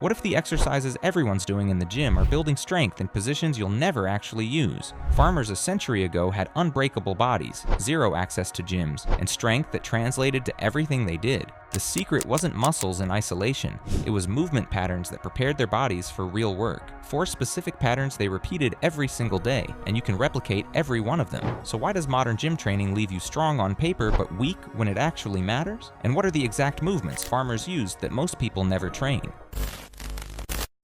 What if the exercises everyone's doing in the gym are building strength in positions you'll never actually use? Farmers a century ago had unbreakable bodies, zero access to gyms, and strength that translated to everything they did. The secret wasn't muscles in isolation, it was movement patterns that prepared their bodies for real work. 4 specific patterns they repeated every single day, and you can replicate every one of them. So why does modern gym training leave you strong on paper but weak when it actually matters? And what are the exact movements farmers use that most people never train?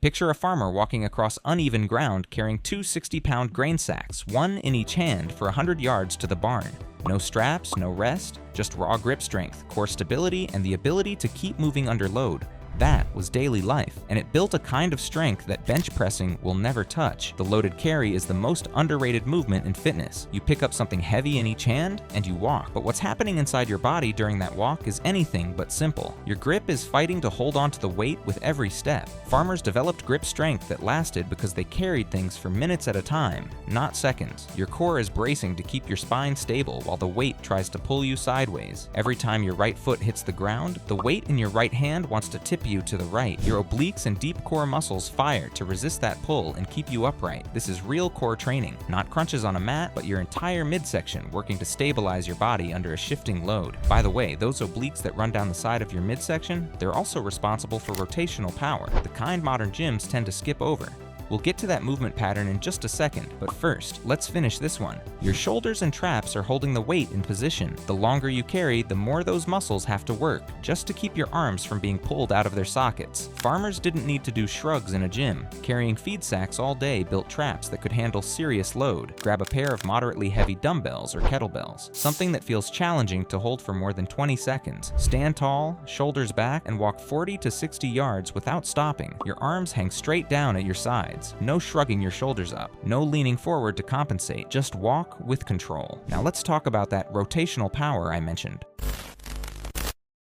Picture a farmer walking across uneven ground carrying 2 60-pound grain sacks, one in each hand, for 100 yards to the barn. No straps, no rest, just raw grip strength, core stability, and the ability to keep moving under load. That was daily life, and it built a kind of strength that bench pressing will never touch. The loaded carry is the most underrated movement in fitness. You pick up something heavy in each hand, and you walk. But what's happening inside your body during that walk is anything but simple. Your grip is fighting to hold on to the weight with every step. Farmers developed grip strength that lasted because they carried things for minutes at a time, not seconds. Your core is bracing to keep your spine stable while the weight tries to pull you sideways. Every time your right foot hits the ground, the weight in your right hand wants to tip you to the right. Your obliques and deep core muscles fire to resist that pull and keep you upright. This is real core training, not crunches on a mat, but your entire midsection working to stabilize your body under a shifting load. By the way, those obliques that run down the side of your midsection, they're also responsible for rotational power, the kind modern gyms tend to skip over. We'll get to that movement pattern in just a second, but first, let's finish this one. Your shoulders and traps are holding the weight in position. The longer you carry, the more those muscles have to work, just to keep your arms from being pulled out of their sockets. Farmers didn't need to do shrugs in a gym. Carrying feed sacks all day built traps that could handle serious load. Grab a pair of moderately heavy dumbbells or kettlebells, something that feels challenging to hold for more than 20 seconds. Stand tall, shoulders back, and walk 40 to 60 yards without stopping. Your arms hang straight down at your sides. No shrugging your shoulders up, no leaning forward to compensate, just walk with control. Now let's talk about that rotational power I mentioned.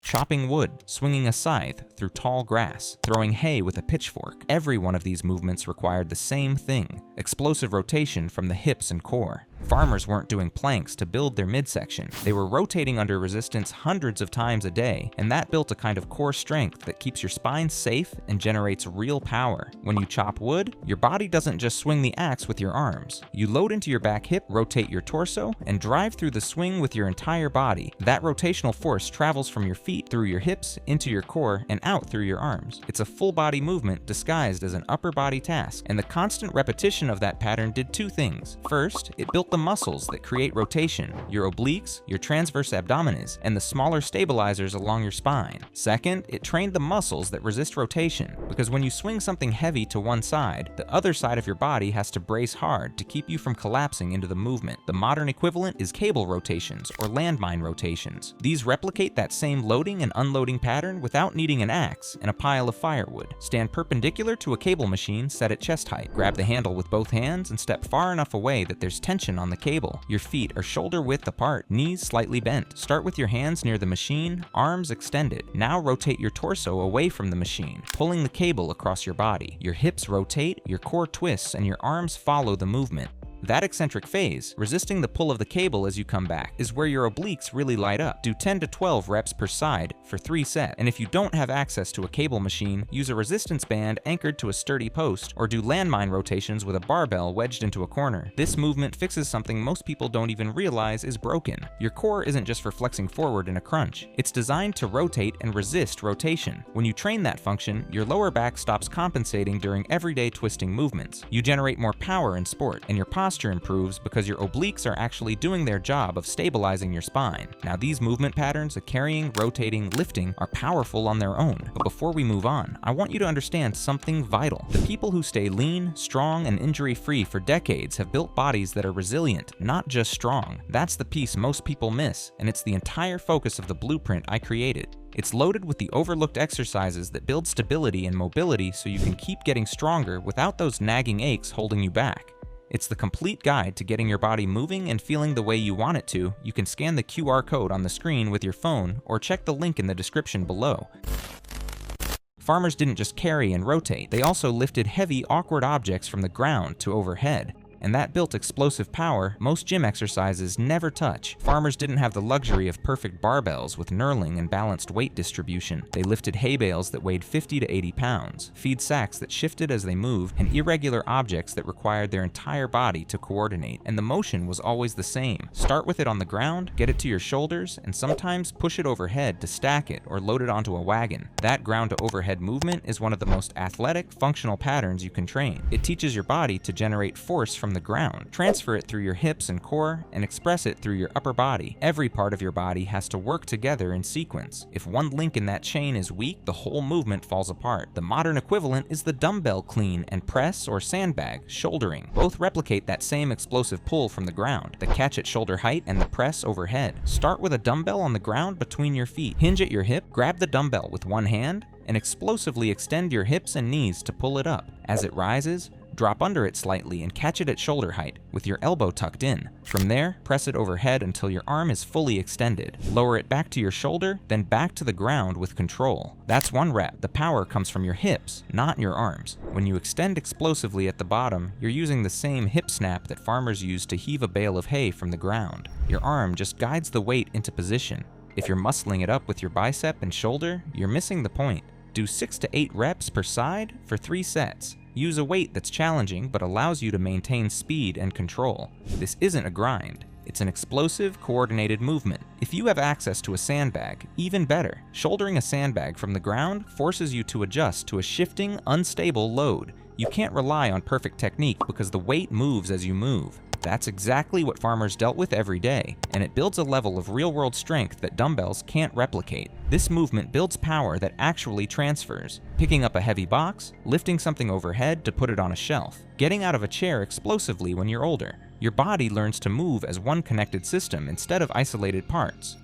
Chopping wood, swinging a scythe through tall grass, throwing hay with a pitchfork. Every one of these movements required the same thing: explosive rotation from the hips and core. Farmers weren't doing planks to build their midsection. They were rotating under resistance hundreds of times a day, and that built a kind of core strength that keeps your spine safe and generates real power. When you chop wood, your body doesn't just swing the axe with your arms. You load into your back hip, rotate your torso, and drive through the swing with your entire body. That rotational force travels from your feet through your hips, into your core, and out through your arms. It's a full body movement disguised as an upper body task, and the constant repetition of that pattern did 2 things. First, it built the muscles that create rotation, your obliques, your transverse abdominis, and the smaller stabilizers along your spine. Second, it trained the muscles that resist rotation, because when you swing something heavy to one side, the other side of your body has to brace hard to keep you from collapsing into the movement. The modern equivalent is cable rotations or landmine rotations. These replicate that same loading and unloading pattern without needing an axe and a pile of firewood. Stand perpendicular to a cable machine set at chest height. Grab the handle with both hands and step far enough away that there's tension on the cable. Your feet are shoulder width apart, knees slightly bent. Start with your hands near the machine, arms extended. Now rotate your torso away from the machine, pulling the cable across your body. Your hips rotate, your core twists, and your arms follow the movement. That eccentric phase, resisting the pull of the cable as you come back, is where your obliques really light up. Do 10 to 12 reps per side for 3 sets. And if you don't have access to a cable machine, use a resistance band anchored to a sturdy post, or do landmine rotations with a barbell wedged into a corner. This movement fixes something most people don't even realize is broken. Your core isn't just for flexing forward in a crunch. It's designed to rotate and resist rotation. When you train that function, your lower back stops compensating during everyday twisting movements. You generate more power in sport, and your posture improves because your obliques are actually doing their job of stabilizing your spine. Now, these movement patterns of carrying, rotating, lifting are powerful on their own. But before we move on, I want you to understand something vital. The people who stay lean, strong, and injury-free for decades have built bodies that are resilient, not just strong. That's the piece most people miss, and it's the entire focus of the blueprint I created. It's loaded with the overlooked exercises that build stability and mobility so you can keep getting stronger without those nagging aches holding you back. It's the complete guide to getting your body moving and feeling the way you want it to. You can scan the QR code on the screen with your phone or check the link in the description below. Farmers didn't just carry and rotate, they also lifted heavy, awkward objects from the ground to overhead. and that built explosive power most gym exercises never touch. Farmers didn't have the luxury of perfect barbells with knurling and balanced weight distribution. They lifted hay bales that weighed 50 to 80 pounds, feed sacks that shifted as they moved, and irregular objects that required their entire body to coordinate. And the motion was always the same. Start with it on the ground, get it to your shoulders, and sometimes push it overhead to stack it or load it onto a wagon. That ground to overhead movement is one of the most athletic, functional patterns you can train. It teaches your body to generate force from the ground, transfer it through your hips and core, and express it through your upper body. Every part of your body has to work together in sequence. If one link in that chain is weak, the whole movement falls apart. The modern equivalent is the dumbbell clean and press or sandbag, shouldering. Both replicate that same explosive pull from the ground, the catch at shoulder height and the press overhead. Start with a dumbbell on the ground between your feet. Hinge at your hip, grab the dumbbell with one hand, and explosively extend your hips and knees to pull it up. As it rises, drop under it slightly and catch it at shoulder height, with your elbow tucked in. From there, press it overhead until your arm is fully extended. Lower it back to your shoulder, then back to the ground with control. That's one rep. The power comes from your hips, not your arms. When you extend explosively at the bottom, you're using the same hip snap that farmers use to heave a bale of hay from the ground. Your arm just guides the weight into position. If you're muscling it up with your bicep and shoulder, you're missing the point. Do 6 to 8 reps per side for 3 sets. Use a weight that's challenging but allows you to maintain speed and control. This isn't a grind. It's an explosive, coordinated movement. If you have access to a sandbag, even better. Shouldering a sandbag from the ground forces you to adjust to a shifting, unstable load. You can't rely on perfect technique because the weight moves as you move. That's exactly what farmers dealt with every day, and it builds a level of real-world strength that dumbbells can't replicate. This movement builds power that actually transfers. Picking up a heavy box, lifting something overhead to put it on a shelf, getting out of a chair explosively when you're older. Your body learns to move as one connected system instead of isolated parts.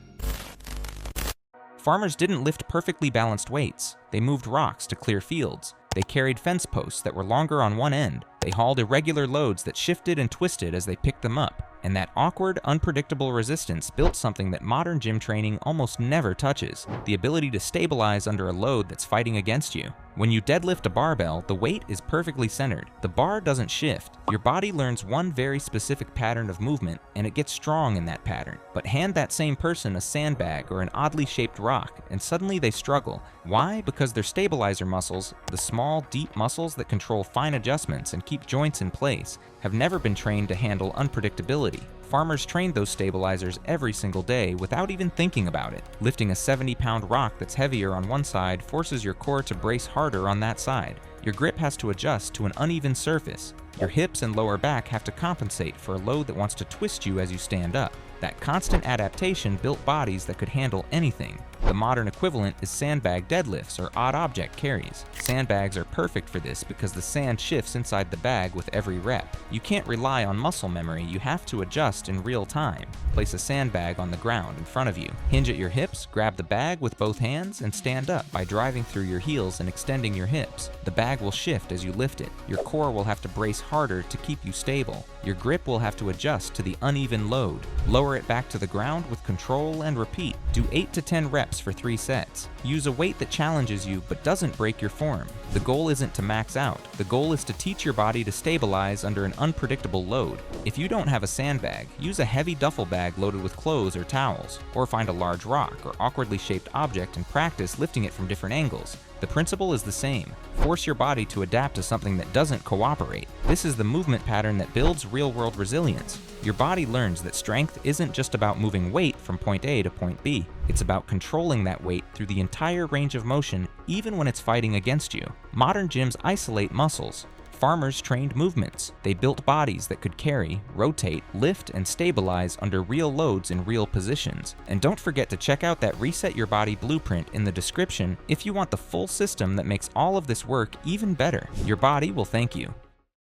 Farmers didn't lift perfectly balanced weights. They moved rocks to clear fields. They carried fence posts that were longer on one end. They hauled irregular loads that shifted and twisted as they picked them up. And that awkward, unpredictable resistance built something that modern gym training almost never touches: the ability to stabilize under a load that's fighting against you. When you deadlift a barbell, the weight is perfectly centered. The bar doesn't shift. Your body learns one very specific pattern of movement, and it gets strong in that pattern. But hand that same person a sandbag or an oddly shaped rock, and suddenly they struggle. Why? Because their stabilizer muscles, the small, deep muscles that control fine adjustments and keep joints in place, have never been trained to handle unpredictability. Farmers trained those stabilizers every single day without even thinking about it. Lifting a 70-pound rock that's heavier on one side forces your core to brace harder on that side. Your grip has to adjust to an uneven surface. Your hips and lower back have to compensate for a load that wants to twist you as you stand up. That constant adaptation built bodies that could handle anything. The modern equivalent is sandbag deadlifts or odd object carries. Sandbags are perfect for this because the sand shifts inside the bag with every rep. You can't rely on muscle memory, you have to adjust in real time. Place a sandbag on the ground in front of you. Hinge at your hips, grab the bag with both hands, and stand up by driving through your heels and extending your hips. The bag will shift as you lift it. Your core will have to brace harder to keep you stable. Your grip will have to adjust to the uneven load. Lower it back to the ground with control and repeat. Do 8 to 10 reps for 3 sets. Use a weight that challenges you but doesn't break your form. The goal isn't to max out. The goal is to teach your body to stabilize under an unpredictable load. If you don't have a sandbag, use a heavy duffel bag loaded with clothes or towels, or find a large rock or awkwardly shaped object and practice lifting it from different angles. The principle is the same. Force your body to adapt to something that doesn't cooperate. This is the movement pattern that builds real-world resilience. Your body learns that strength isn't just about moving weight from point A to point B. It's about controlling that weight through the entire range of motion, even when it's fighting against you. Modern gyms isolate muscles. Farmers trained movements. They built bodies that could carry, rotate, lift, and stabilize under real loads in real positions. And don't forget to check out that Reset Your Body blueprint in the description if you want the full system that makes all of this work even better. Your body will thank you.